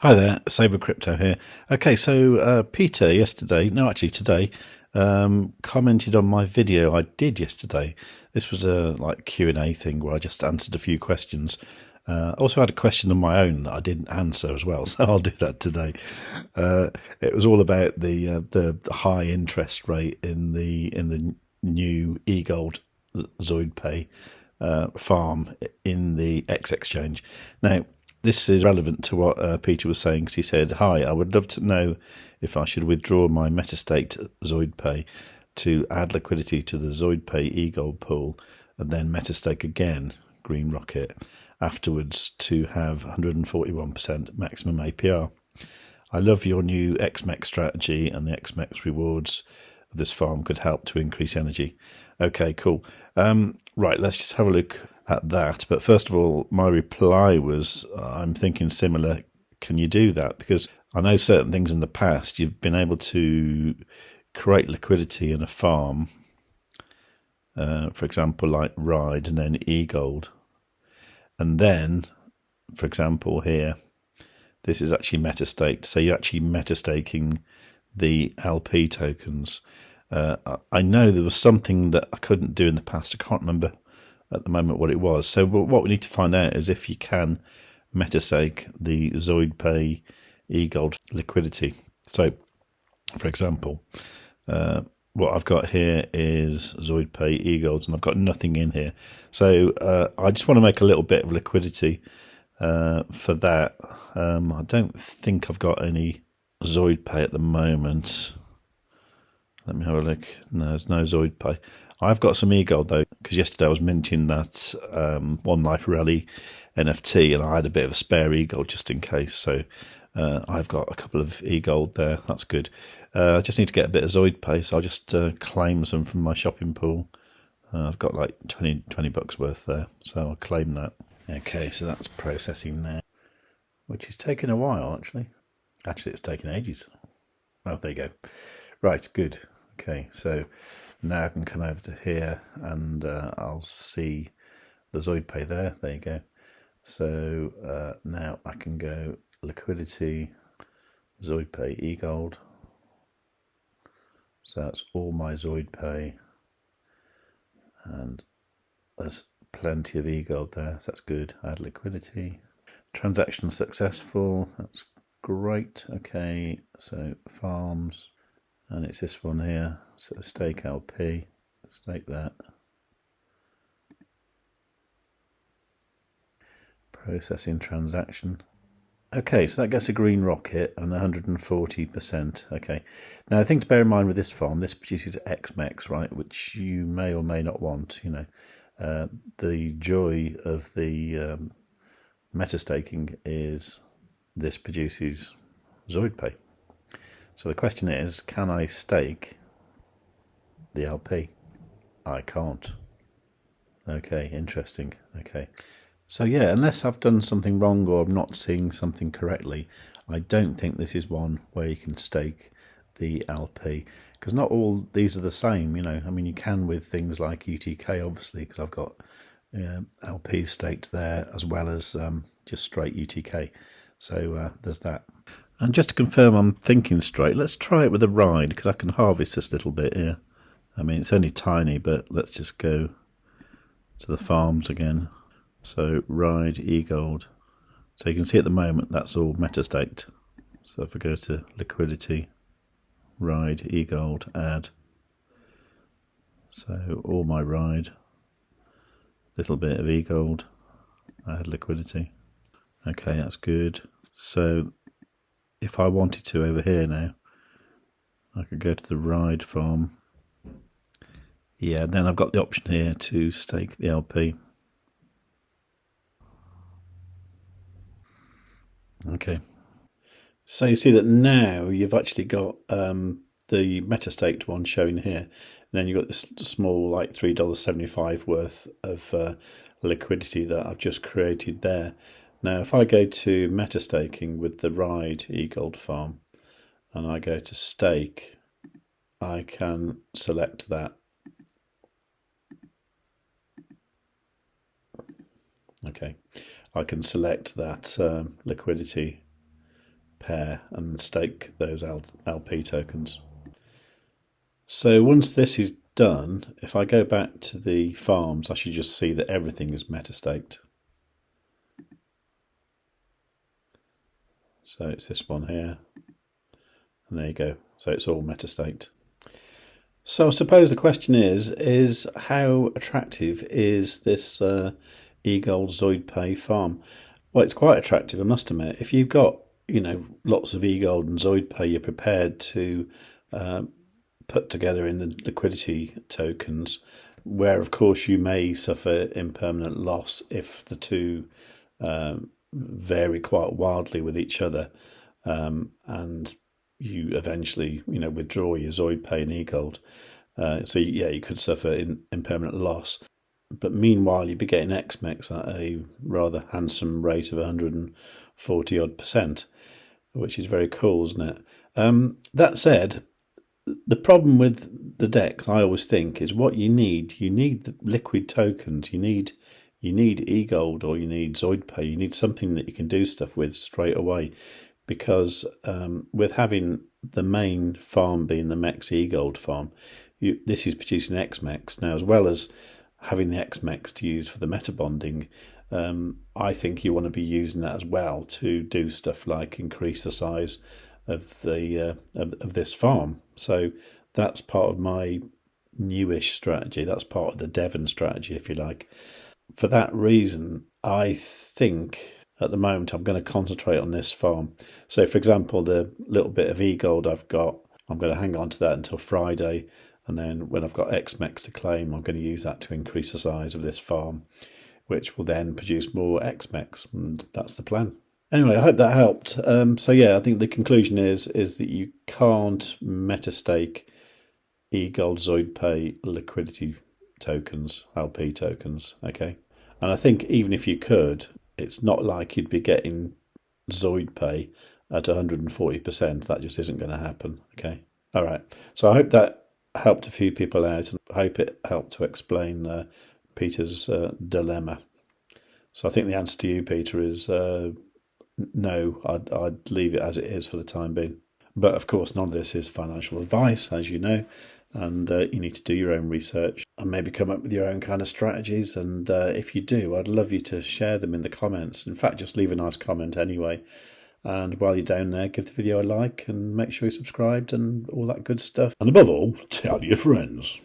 Hi there, savewith.crypto here. Okay, so Peter today, commented on my video I did yesterday. This was a Q&A thing where I just answered a few questions. Also had a question of my own that I didn't answer as well, so I'll do that today. It was all about the high interest rate in the new EGLD ZoidPay farm in the xExchange. Now, this is relevant to what Peter was saying, because he said, "Hi, I would love to know if I should withdraw my Metastaked ZoidPay to add liquidity to the ZoidPay-EGLD pool and then Metastake again, green rocket, afterwards to have 141% maximum APR. I love your new XMEX strategy, and the XMEX rewards of this farm could help to increase energy." Okay, cool. Right, let's just have a look at that. But first of all, my reply was, I'm thinking similar. Can you do that? Because I know certain things in the past, you've been able to create liquidity in a farm, for example, like RIDE and then EGLD. And then, for example, here, this is actually metastaked. So you're actually metastaking the LP tokens. I know there was something that I couldn't do in the past. I can't remember at the moment what it was. So what we need to find out is if you can metastake the ZoidPay-EGLD liquidity. So, for example, what I've got here is ZoidPay-EGLD, and I've got nothing in here. So I just want to make a little bit of liquidity for that. I don't think I've got any ZoidPay at the moment. Let me have a look. No, there's no ZoidPay. I've got some EGLD though, because yesterday I was minting that One Life Rally NFT, and I had a bit of a spare EGLD just in case. So I've got a couple of EGLD there. That's good. I just need to get a bit of ZoidPay, so I'll just claim some from my shopping pool. I've got like 20 bucks worth there, so I'll claim that. Okay, so that's processing there, which is taking a while actually. Actually, it's taking ages. Oh, there you go. Right, good. Okay, so now I can come over to here and I'll see the ZoidPay there. There you go. So now I can go liquidity, ZoidPay-EGLD. So that's all my ZoidPay, and there's plenty of EGLD there, so that's good. Add liquidity. Transaction successful. That's great. Okay, so farms. And it's this one here, so stake LP, stake that. Processing transaction. Okay, so that gets a green rocket and 140%. Okay, now the thing to bear in mind with this farm, this produces XMEX, right, which you may or may not want. You know, the joy of the metastaking is this produces ZoidPay. So the question is, can I stake the LP? I can't. Okay, interesting. Okay. So yeah, unless I've done something wrong or I'm not seeing something correctly, I don't think this is one where you can stake the LP. Because not all these are the same, you know. I mean, you can with things like UTK, obviously, because I've got LP staked there as well as just straight UTK. So there's that. And just to confirm I'm thinking straight, let's try it with a RIDE, because I can harvest this little bit here. I mean, it's only tiny, but let's just go to the farms again. So RIDE-EGLD. So you can see at the moment that's all metastaked. So if I go to liquidity, RIDE-EGLD, add. So all my RIDE, little bit of EGLD, add liquidity. Okay, that's good. So if I wanted to over here now, I could go to the RIDE farm. Yeah, then I've got the option here to stake the LP. Okay. So you see that now you've actually got the metastaked one shown here. And then you've got this small like $3.75 worth of liquidity that I've just created there. Now, if I go to metastaking with the RIDE-EGLD farm and I go to stake, I can select that. Okay, I can select that liquidity pair and stake those LP tokens. So once this is done, if I go back to the farms, I should just see that everything is metastaked. So it's this one here, and there you go. So it's all metastaked. So I suppose the question is how attractive is this EGLD ZoidPay farm? Well, it's quite attractive, I must admit. If you've got, you know, lots of EGLD and ZoidPay, you're prepared to put together in the liquidity tokens, where of course you may suffer impermanent loss if the two vary quite wildly with each other, and you eventually, you know, withdraw your ZoidPay and EGLD. So yeah, you could suffer impermanent loss. But meanwhile, you'd be getting XMEX at a rather handsome rate of 140 odd %, which is very cool, isn't it? That said, the problem with the DEX, I always think, is what you need the liquid tokens. You need EGLD or you need ZoidPay. You need something that you can do stuff with straight away, because with having the main farm being the MEX EGLD farm, this is producing XMEX now, as well as having the XMEX to use for the meta bonding. I think you want to be using that as well to do stuff like increase the size of the of this farm. So that's part of my newish strategy. That's part of the Devon strategy, if you like. For that reason, I think at the moment I'm going to concentrate on this farm. So for example, the little bit of EGLD I've got, I'm going to hang on to that until Friday, and then when I've got XMEX to claim, I'm going to use that to increase the size of this farm, which will then produce more XMEX, and that's the plan. Anyway, I hope that helped. So yeah, I think the conclusion is that you can't metastake EGLD ZoidPay liquidity tokens, LP tokens, okay? And I think even if you could, it's not like you'd be getting ZoidPay at 140%. That just isn't going to happen, okay? All right, so I hope that helped a few people out, and I hope it helped to explain Peter's dilemma. So I think the answer to you, Peter, is no, I'd leave it as it is for the time being. But of course, none of this is financial advice, as you know, and you need to do your own research and maybe come up with your own kind of strategies. And if you do, I'd love you to share them in the comments. In fact, just leave a nice comment anyway. And while you're down there, give the video a like and make sure you're subscribed and all that good stuff. And above all, tell your friends.